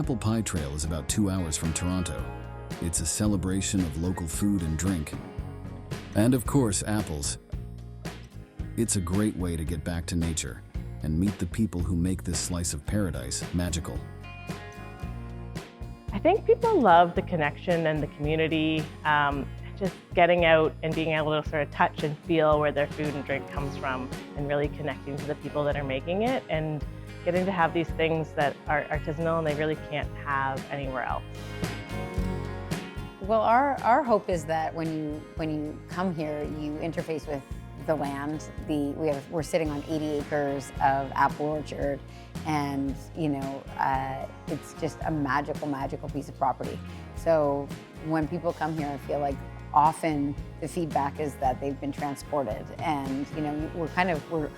Apple Pie Trail is about 2 hours from Toronto. It's a celebration of local food and drink. And of course, apples. It's a great way to get back to nature and meet the people who make this slice of paradise magical. I think people love the connection and the community, just getting out and being able to sort of touch and feel where their food and drink comes from and really connecting to the people that are making it and getting to have these things that are artisanal and they really can't have anywhere else. Well, our hope is that when you come here, you interface with the land. We're sitting on 80 acres of apple orchard, and it's just a magical piece of property. So when people come here, I feel like often the feedback is that they've been transported, and we're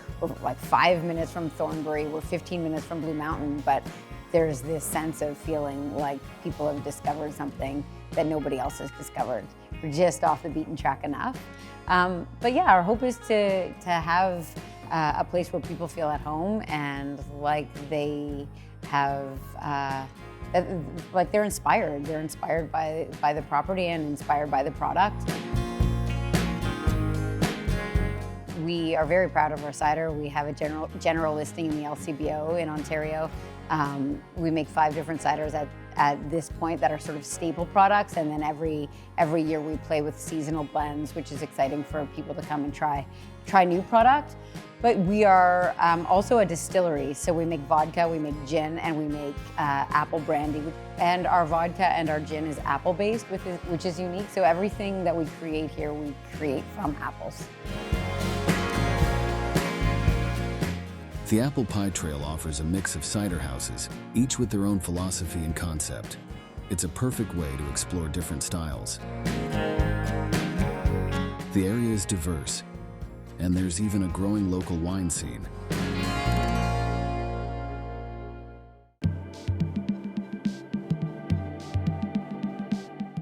like 5 minutes from Thornbury, we're 15 minutes from Blue Mountain, but there's this sense of feeling like people have discovered something that nobody else has discovered. We're just off the beaten track enough. But yeah, our hope is to have a place where people feel at home and like they have, like they're inspired. They're inspired by the property and inspired by the product. We are very proud of our cider. We have a general listing in the LCBO in Ontario. We make 5 different ciders at this point that are sort of staple products, and then every year we play with seasonal blends, which is exciting for people to come and try new product. But we are also a distillery, so we make vodka, we make gin, and we make apple brandy. And our vodka and our gin is apple-based, which is unique. So everything that we create here, we create from apples. The Apple Pie Trail offers a mix of cider houses, each with their own philosophy and concept. It's a perfect way to explore different styles. The area is diverse, and there's even a growing local wine scene.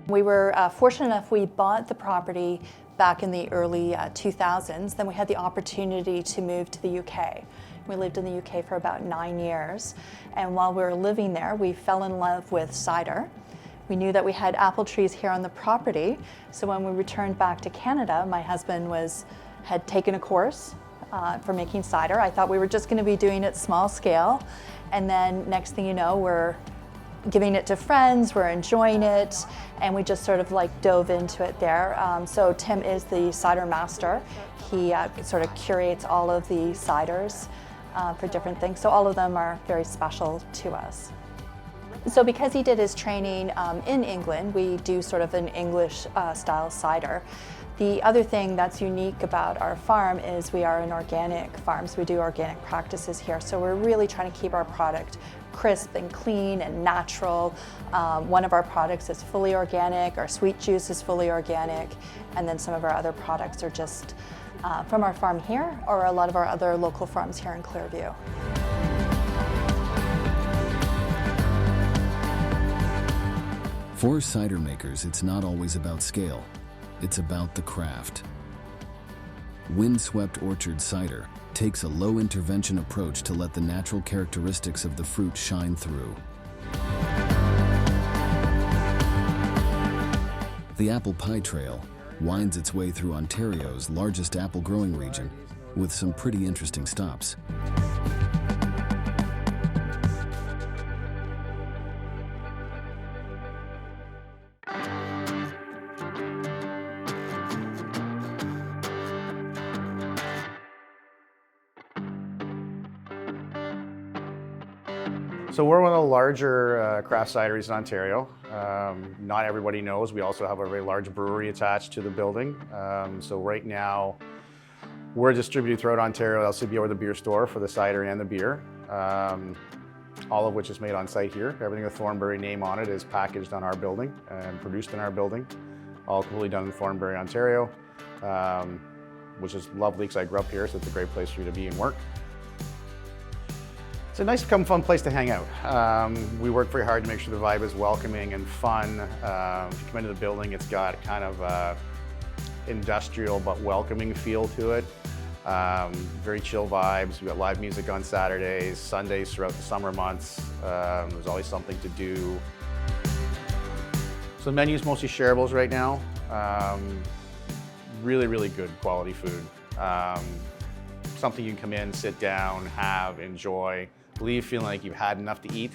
We were fortunate enough, we bought the property back in the early 2000s. Then we had the opportunity to move to the UK. We lived in the UK for about 9 years. And while we were living there, we fell in love with cider. We knew that we had apple trees here on the property. So when we returned back to Canada, my husband had taken a course for making cider. I thought we were just gonna be doing it small scale. And then next thing you know, we're giving it to friends, we're enjoying it, and we just sort of like dove into it there. So Tim is the cider master. He sort of curates all of the ciders for different things. So all of them are very special to us. So because he did his training in England, we do sort of an English style cider. The other thing that's unique about our farm is we are an organic farm, so we do organic practices here. So we're really trying to keep our product crisp and clean and natural. One of our products is fully organic, our sweet juice is fully organic, and then some of our other products are just from our farm here or a lot of our other local farms here in Clearview. For cider makers, it's not always about scale. It's about the craft. Wyndswept Orchard Cider takes a low-intervention approach to let the natural characteristics of the fruit shine through. The Apple Pie Trail winds its way through Ontario's largest apple growing region with some pretty interesting stops. So we're one of the larger craft cideries in Ontario. Not everybody knows, we also have a very large brewery attached to the building. So right now, we're distributed throughout Ontario, LCBO or the beer store for the cider and the beer. All of which is made on site here. Everything with Thornbury name on it is packaged on our building and produced in our building. All completely done in Thornbury, Ontario, which is lovely because I grew up here, so it's a great place for you to be and work. It's a nice, fun place to hang out. We work very hard to make sure the vibe is welcoming and fun. If you come into the building, it's got kind of a industrial but welcoming feel to it. Very chill vibes. We've got live music on Saturdays, Sundays throughout the summer months. There's always something to do. So the menu's mostly shareables right now. Really, really good quality food. Something you can come in, sit down, have, enjoy, leave feeling like you've had enough to eat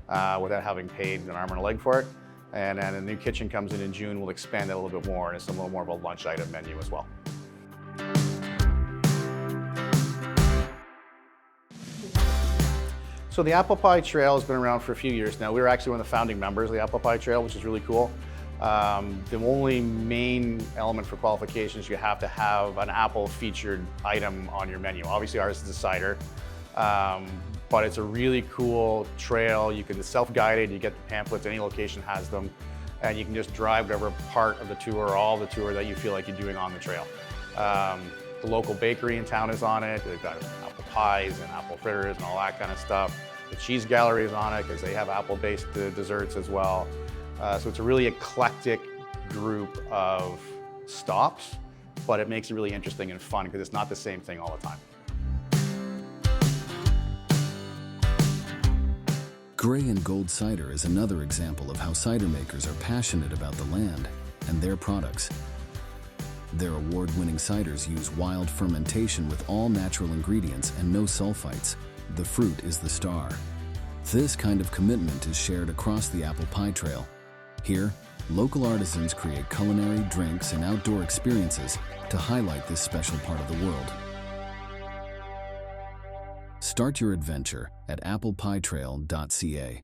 without having paid an arm and a leg for it. And then the new kitchen comes in June, we'll expand that a little bit more, and it's a little more of a lunch item menu as well. So the Apple Pie Trail has been around for a few years now. We were actually one of the founding members of the Apple Pie Trail, which is really cool. The only main element for qualifications, you have to have an apple featured item on your menu. Obviously ours is a cider, but it's a really cool trail. You can self-guided, you get the pamphlets, any location has them, and you can just drive whatever part of the tour or all the tour that you feel like you're doing on the trail. The local bakery in town is on it. They've got apple pies and apple fritters and all that kind of stuff. The cheese gallery is on it because they have apple-based desserts as well. So it's a really eclectic group of stops, but it makes it really interesting and fun because it's not the same thing all the time. Grey and Gold Cider is another example of how cider makers are passionate about the land and their products. Their award-winning ciders use wild fermentation with all natural ingredients and no sulfites. The fruit is the star. This kind of commitment is shared across the Apple Pie Trail. Here, local artisans create culinary, drinks, and outdoor experiences to highlight this special part of the world. Start your adventure at applepietrail.ca.